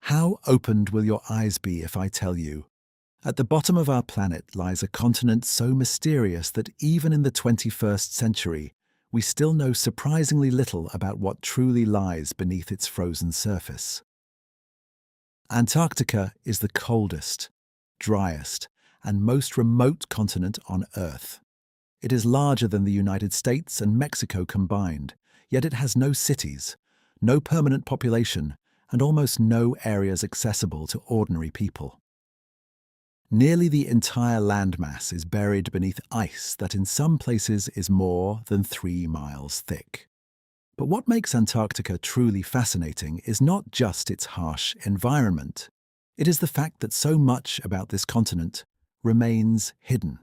How opened will your eyes be if I tell you? At the bottom of our planet lies a continent so mysterious that even in the 21st century, we still know surprisingly little about what truly lies beneath its frozen surface. Antarctica is the coldest, driest, and most remote continent on Earth. It is larger than the United States and Mexico combined, yet it has no cities, no permanent population, and almost no areas accessible to ordinary people. Nearly the entire landmass is buried beneath ice that in some places is more than 3 miles thick. But what makes Antarctica truly fascinating is not just its harsh environment. It is the fact that so much about this continent remains hidden.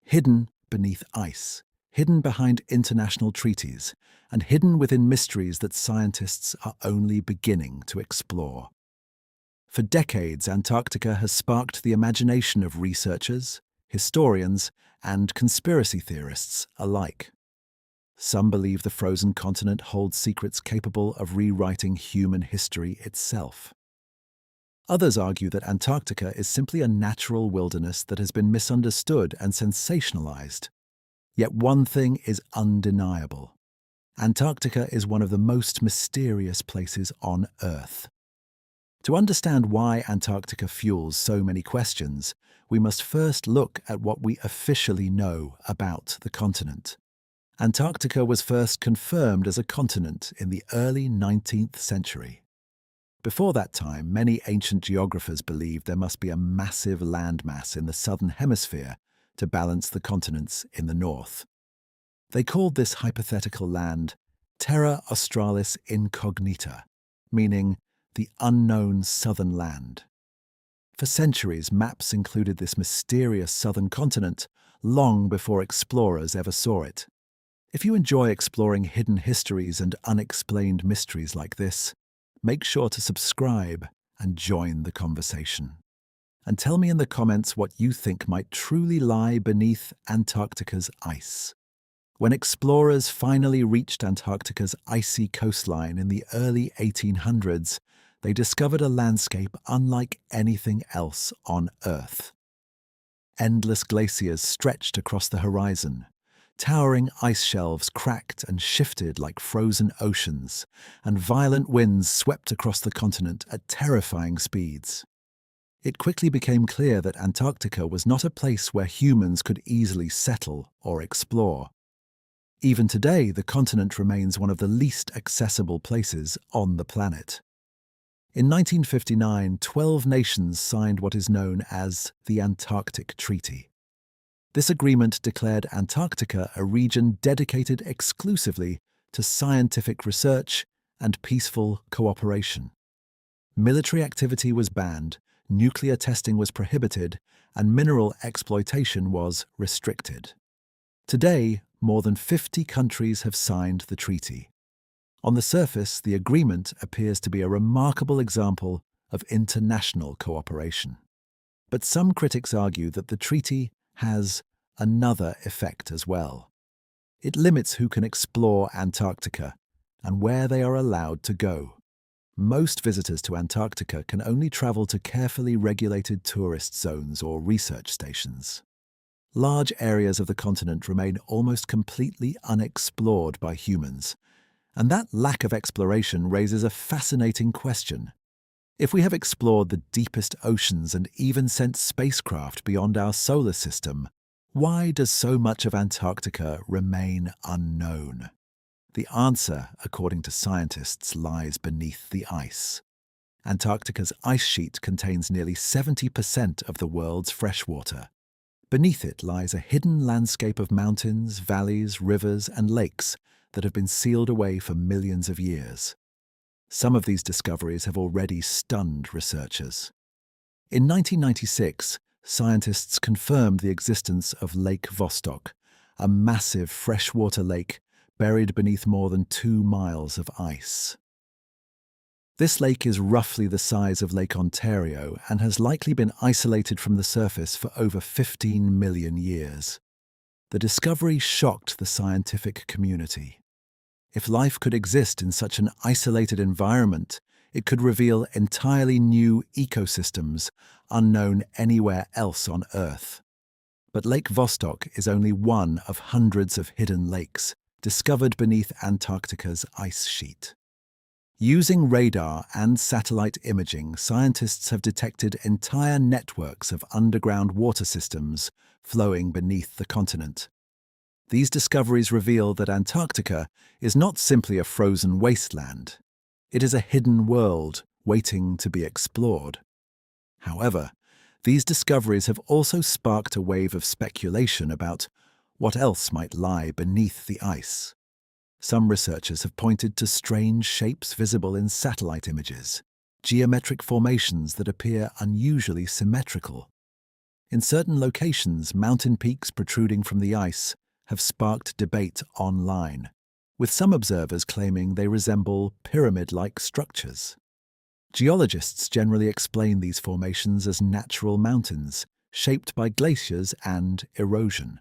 Hidden beneath ice, hidden behind international treaties, and hidden within mysteries that scientists are only beginning to explore. For decades, Antarctica has sparked the imagination of researchers, historians, and conspiracy theorists alike. Some believe the frozen continent holds secrets capable of rewriting human history itself. Others argue that Antarctica is simply a natural wilderness that has been misunderstood and sensationalized. Yet one thing is undeniable. Antarctica is one of the most mysterious places on Earth. To understand why Antarctica fuels so many questions, we must first look at what we officially know about the continent. Antarctica was first confirmed as a continent in the early 19th century. Before that time, many ancient geographers believed there must be a massive landmass in the southern hemisphere to balance the continents in the north. They called this hypothetical land Terra Australis Incognita, meaning the unknown southern land. For centuries, maps included this mysterious southern continent long before explorers ever saw it. If you enjoy exploring hidden histories and unexplained mysteries like this, make sure to subscribe and join the conversation. And tell me in the comments what you think might truly lie beneath Antarctica's ice. When explorers finally reached Antarctica's icy coastline in the early 1800s, they discovered a landscape unlike anything else on Earth. Endless glaciers stretched across the horizon. Towering ice shelves cracked and shifted like frozen oceans, and violent winds swept across the continent at terrifying speeds. It quickly became clear that Antarctica was not a place where humans could easily settle or explore. Even today, the continent remains one of the least accessible places on the planet. In 1959, 12 nations signed what is known as the Antarctic Treaty. This agreement declared Antarctica a region dedicated exclusively to scientific research and peaceful cooperation. Military activity was banned, nuclear testing was prohibited, and mineral exploitation was restricted. Today, more than 50 countries have signed the treaty. On the surface, the agreement appears to be a remarkable example of international cooperation. But some critics argue that the treaty has another effect as well. It limits who can explore Antarctica and where they are allowed to go. Most visitors to Antarctica can only travel to carefully regulated tourist zones or research stations. Large areas of the continent remain almost completely unexplored by humans, and that lack of exploration raises a fascinating question. If we have explored the deepest oceans and even sent spacecraft beyond our solar system, why does so much of Antarctica remain unknown? The answer, according to scientists, lies beneath the ice. Antarctica's ice sheet contains nearly 70% of the world's freshwater. Beneath it lies a hidden landscape of mountains, valleys, rivers, and lakes that have been sealed away for millions of years. Some of these discoveries have already stunned researchers. In 1996, scientists confirmed the existence of Lake Vostok, a massive freshwater lake buried beneath more than 2 miles of ice. This lake is roughly the size of Lake Ontario and has likely been isolated from the surface for over 15 million years. The discovery shocked the scientific community. If life could exist in such an isolated environment, It could reveal entirely new ecosystems unknown anywhere else on Earth. But Lake Vostok is only one of hundreds of hidden lakes discovered beneath Antarctica's ice sheet. Using radar and satellite imaging, scientists have detected entire networks of underground water systems flowing beneath the continent. These discoveries reveal that Antarctica is not simply a frozen wasteland. It is a hidden world waiting to be explored. However, these discoveries have also sparked a wave of speculation about what else might lie beneath the ice. Some researchers have pointed to strange shapes visible in satellite images, geometric formations that appear unusually symmetrical. In certain locations, mountain peaks protruding from the ice have sparked debate online, with some observers claiming they resemble pyramid-like structures. Geologists generally explain these formations as natural mountains, shaped by glaciers and erosion.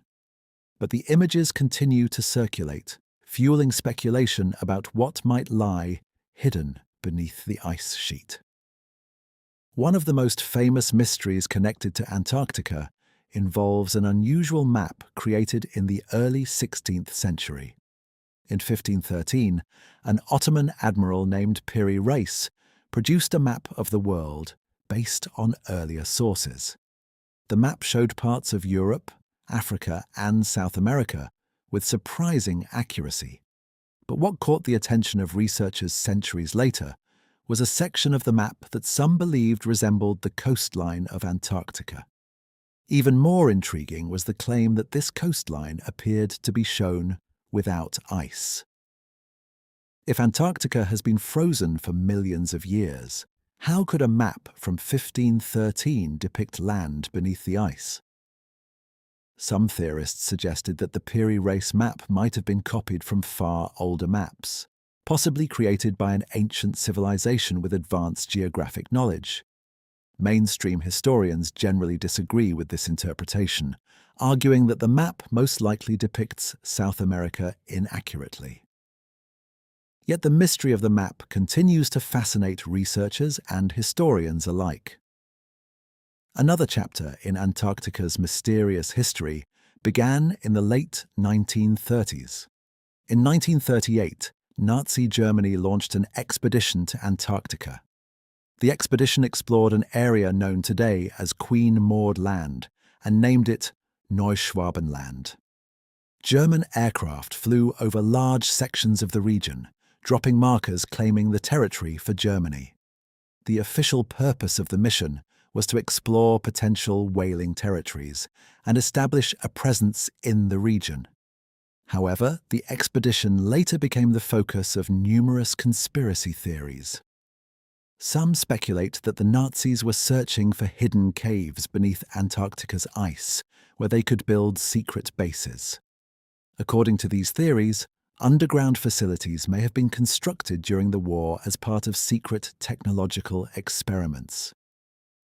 But the images continue to circulate, fueling speculation about what might lie hidden beneath the ice sheet. One of the most famous mysteries connected to Antarctica involves an unusual map created in the early 16th century. In 1513, an Ottoman admiral named Piri Reis produced a map of the world based on earlier sources. The map showed parts of Europe, Africa, and South America with surprising accuracy. But what caught the attention of researchers centuries later was a section of the map that some believed resembled the coastline of Antarctica. Even more intriguing was the claim that this coastline appeared to be shown without ice. If Antarctica has been frozen for millions of years, how could a map from 1513 depict land beneath the ice? Some theorists suggested that the Piri Reis map might have been copied from far older maps, possibly created by an ancient civilization with advanced geographic knowledge. Mainstream historians generally disagree with this interpretation, arguing that the map most likely depicts South America inaccurately. Yet the mystery of the map continues to fascinate researchers and historians alike. Another chapter in Antarctica's mysterious history began in the late 1930s. In 1938, Nazi Germany launched an expedition to Antarctica. The expedition explored an area known today as Queen Maud Land and named it Neuschwabenland. German aircraft flew over large sections of the region, dropping markers claiming the territory for Germany. The official purpose of the mission was to explore potential whaling territories and establish a presence in the region. However, the expedition later became the focus of numerous conspiracy theories. Some speculate that the Nazis were searching for hidden caves beneath Antarctica's ice, where they could build secret bases. According to these theories, underground facilities may have been constructed during the war as part of secret technological experiments.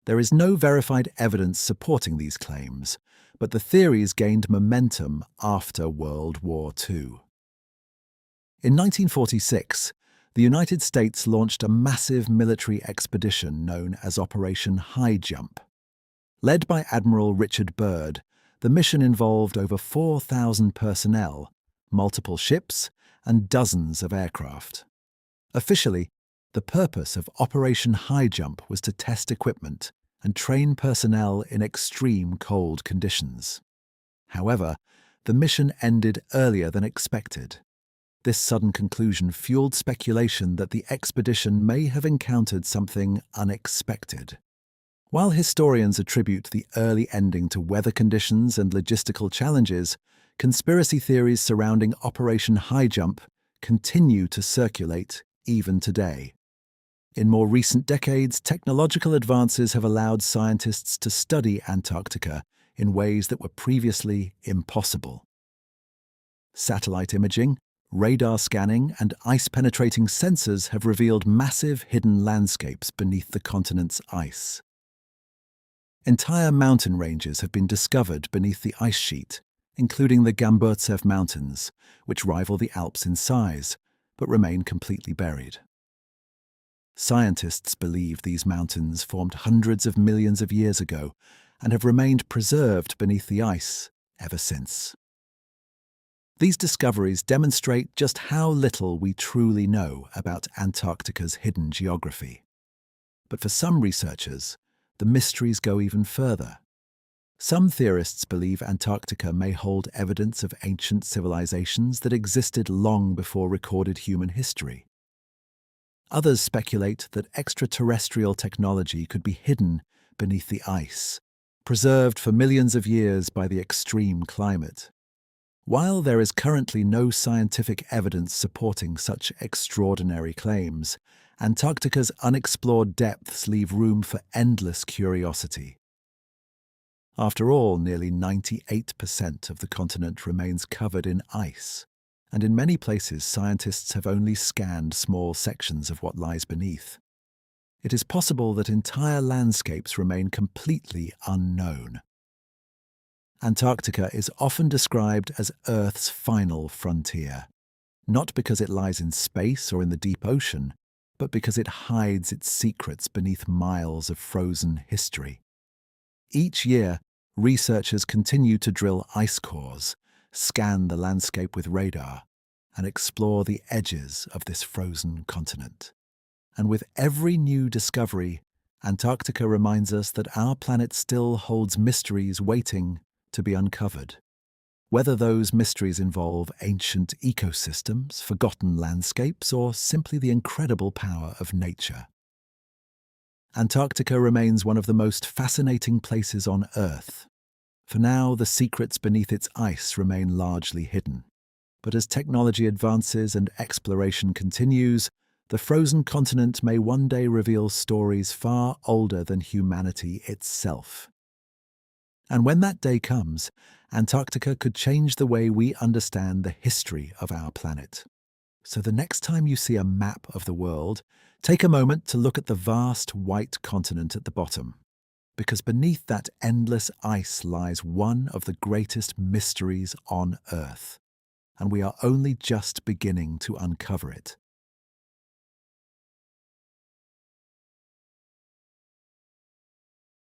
There is no verified evidence supporting these claims, but the theories gained momentum after World War II. In 1946, the United States launched a massive military expedition known as Operation High Jump. Led by Admiral Richard Byrd, the mission involved over 4,000 personnel, multiple ships, and dozens of aircraft. Officially, the purpose of Operation High Jump was to test equipment and train personnel in extreme cold conditions. However, the mission ended earlier than expected. This sudden conclusion fueled speculation that the expedition may have encountered something unexpected. While historians attribute the early ending to weather conditions and logistical challenges, conspiracy theories surrounding Operation High Jump continue to circulate even today. In more recent decades, technological advances have allowed scientists to study Antarctica in ways that were previously impossible. Satellite imaging, radar scanning, and ice-penetrating sensors have revealed massive hidden landscapes beneath the continent's ice. Entire mountain ranges have been discovered beneath the ice sheet, including the Gamburtsev Mountains, which rival the Alps in size, but remain completely buried. Scientists believe these mountains formed hundreds of millions of years ago and have remained preserved beneath the ice ever since. These discoveries demonstrate just how little we truly know about Antarctica's hidden geography. But for some researchers, the mysteries go even further. Some theorists believe Antarctica may hold evidence of ancient civilizations that existed long before recorded human history. Others speculate that extraterrestrial technology could be hidden beneath the ice, preserved for millions of years by the extreme climate. While there is currently no scientific evidence supporting such extraordinary claims, Antarctica's unexplored depths leave room for endless curiosity. After all, nearly 98% of the continent remains covered in ice, and in many places scientists have only scanned small sections of what lies beneath. It is possible that entire landscapes remain completely unknown. Antarctica is often described as Earth's final frontier, not because it lies in space or in the deep ocean, but because it hides its secrets beneath miles of frozen history. Each year, researchers continue to drill ice cores, scan the landscape with radar, and explore the edges of this frozen continent. And with every new discovery, Antarctica reminds us that our planet still holds mysteries waiting to be uncovered. Whether those mysteries involve ancient ecosystems, forgotten landscapes, or simply the incredible power of nature. Antarctica remains one of the most fascinating places on Earth. For now, the secrets beneath its ice remain largely hidden. But as technology advances and exploration continues, the frozen continent may one day reveal stories far older than humanity itself. And when that day comes, Antarctica could change the way we understand the history of our planet. So the next time you see a map of the world, take a moment to look at the vast white continent at the bottom, because beneath that endless ice lies one of the greatest mysteries on Earth, and we are only just beginning to uncover it.